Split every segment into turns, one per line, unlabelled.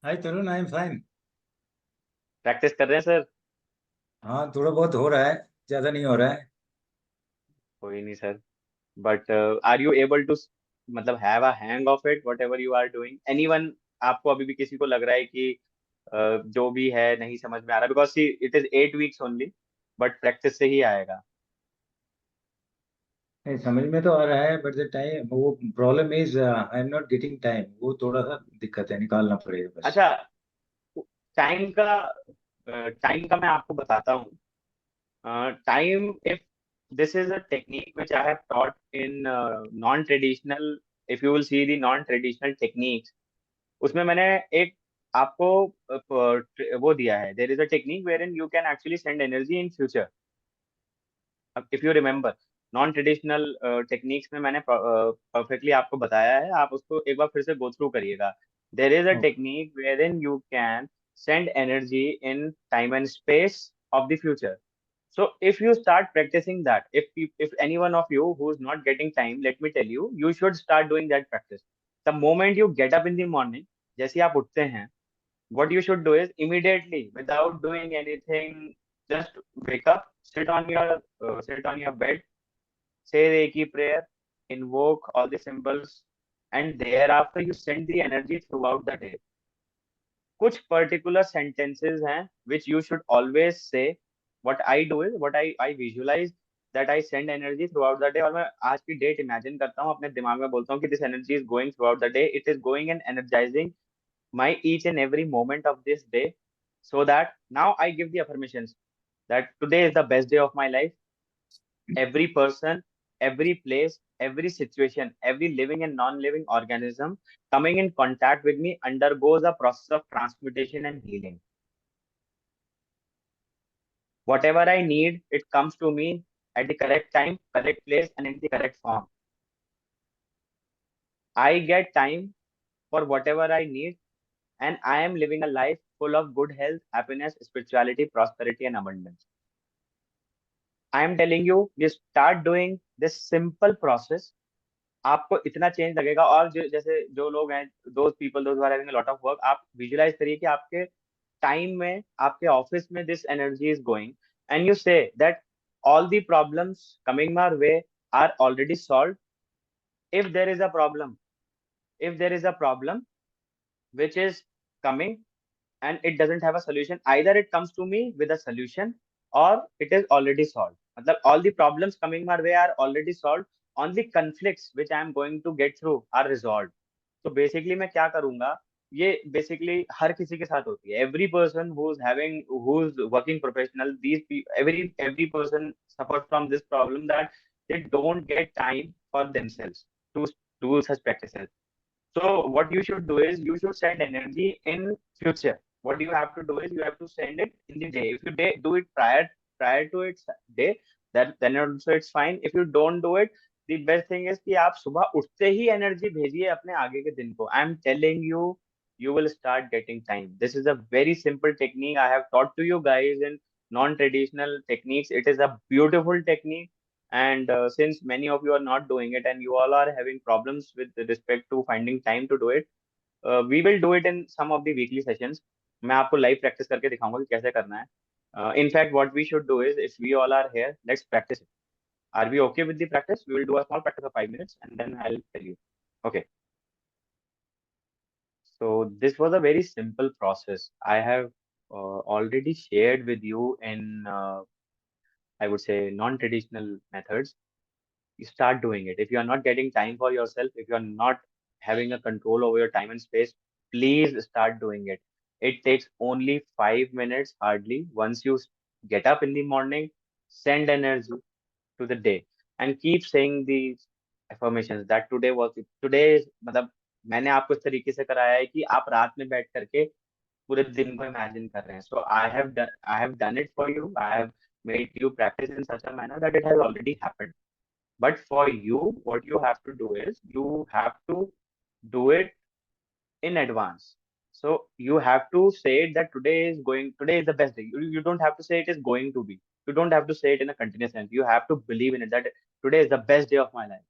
Hi Tarun, I am fine.
Practice कर रहे हैं सर।
हाँ, थोड़ा बहुत हो रहा है। ज्यादा नहीं हो रहा है।
कोई नहीं sir. But are you able to मतलब have a hang of it whatever you are doing anyone? आपको अभी भी किसी को लग रहा है कि जो भी है नहीं समझ में आ रहा? Because see it is 8 weeks only, but practice से ही आएगा।
नहीं, समझ में तो आ रहा है, बट द टाइम, वो problem is I am not getting time. वो थोड़ा सा दिक्कत है, निकालना पड़ेगा बस।
अच्छा, टाइम का टाइम का मैं आपको बताता हूँ। Time, if this is a technique which I have taught in non-traditional, if you will see the non-traditional techniques, उसमें मैंने एक आपको वो दिया है. There is a technique wherein you can actually send energy in future. अब if you remember, non-traditional techniques में मैंने perfectly आपको बताया है. आप उसको एक बार फिर से go through करिएगा. There is a
okay.
technique wherein you can send energy in time and space of the future. So if you start practicing that, if any one of you who's not getting time, let me tell you, you should start doing that practice. The moment you get up in the morning, जैसे आप उठते हैं, what you should do is immediately, without doing anything, just wake up, sit on your bed, say the Reiki prayer, invoke all the symbols, and thereafter you send the energy throughout the day. कुछ particular sentences हैं which you should always say. What I do is, what I visualize that I send energy throughout the day, और मैं आज की date imagine करता हूँ, अपने दिमाग में बोलता हूँ कि this energy is going throughout the day, it is going and energizing my each and every moment of this day, so that now I give the affirmations that today is the best day of my life. Every person, every place, every situation, every living and non-living organism coming in contact with me undergoes a process of transmutation and healing. Whatever I need, it comes to me at the correct time, correct place, and in the correct form. I get time for whatever I need, and I am living a life full of good health, happiness, spirituality, prosperity, and abundance. I am telling you start doing this simple process. आपको इतना change लगेगा. और जो जैसे जो लोग हैं, those people those are having a lot of work, आप विजुलाइज करिए कि आपके टाइम में, आपके ऑफिस में this energy is going, and you say that all the problems coming my way are already solved. If there is a problem, if there is a problem which is coming and it doesn't have a solution, either it comes to me with a solution or it is already solved. मतलब all the problems coming my way are already solved. Only conflicts which I am going to get through are resolved. तो basically मैं क्या करूंगा, ये basically हर किसी के साथ होती है. Every person who is working professional, these every person suffers from this problem that they don't get time for themselves to do such practices. So what you should do is you should send energy in future. What you have to do is you have to send it in the day. If you do it prior to its day, then also it's fine. If you don't do it, the best thing is कि आप सुबह उठते ही energy भेजिए अपने आगे के दिन को. I'm telling you, you will start getting time. This is a very simple technique I have taught to you guys in non-traditional techniques. It is a beautiful technique, and since many of you are not doing it and you all are having problems with respect to finding time to do it, we will do it in some of the weekly sessions. मैं आपको live practice करके दिखाऊंगा कि कैसे करना है. In fact, what we should do is, if we all are here, let's practice it. Are we okay with the practice? We will do a small practice of 5 minutes and then I'll tell you. Okay. So this was a very simple process. I have already shared with you in, I would say, non-traditional methods. You start doing it. If you are not getting time for yourself, if you are not having a control over your time and space, please start doing it. It takes only 5 minutes hardly. Once you get up in the morning, send energy to the day and keep saying these affirmations that today मतलब मैंने आपको इस तरीके से कराया है कि आप रात में बैठ करके पूरे दिन को इमेजिन कर रहे हैं. So I have done it for you. I have made you practice in such a manner that it has already happened. But for you, what you have to do is you have to do it in advance. So you have to say it that today is the best day. You don't have to say it is going to be. You don't have to say it in a continuous sense. You have to believe in it that today is the best day of my life.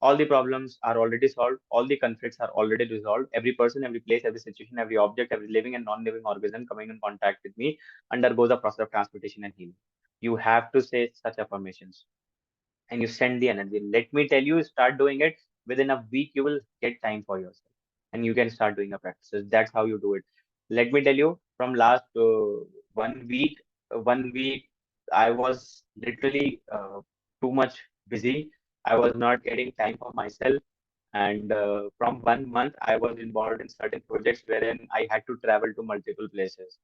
all the problems are already solved, all the conflicts are already resolved. Every person, every place, every situation, every object, every living and non-living organism coming in contact with me undergoes a process of transmutation and healing. You have to say such affirmations and you send the energy. Let me tell you, start doing it. Within a week, you will get time for yourself and you can start doing a practices. That's how you do it. Let me tell you, from last 1 week, 1 week, I was literally too much busy. I was not getting time for myself. And from 1 month, I was involved in certain projects wherein I had to travel to multiple places.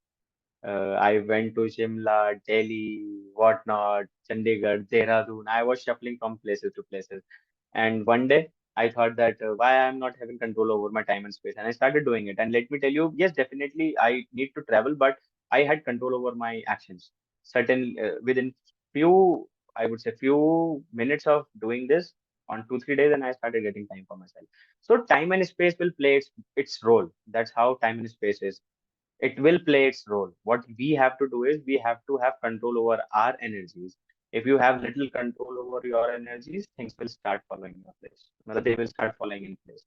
I went to Shimla, Delhi, whatnot, Chandigarh, Dehradun. I was shuffling from places to places. And one day I thought that why I'm not having control over my time and space. And I started doing it. And let me tell you, yes, definitely I need to travel, but I had control over my actions. Certain within few, I would say few minutes of doing this on 2, 3 days, and I started getting time for myself. So time and space will play its role. That's how time and space is. It will play its role. What we have to do is we have to have control over our energies. If you have little control over your energies, things will start following your place. They will start falling in place.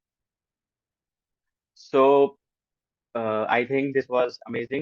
So I think this was amazing.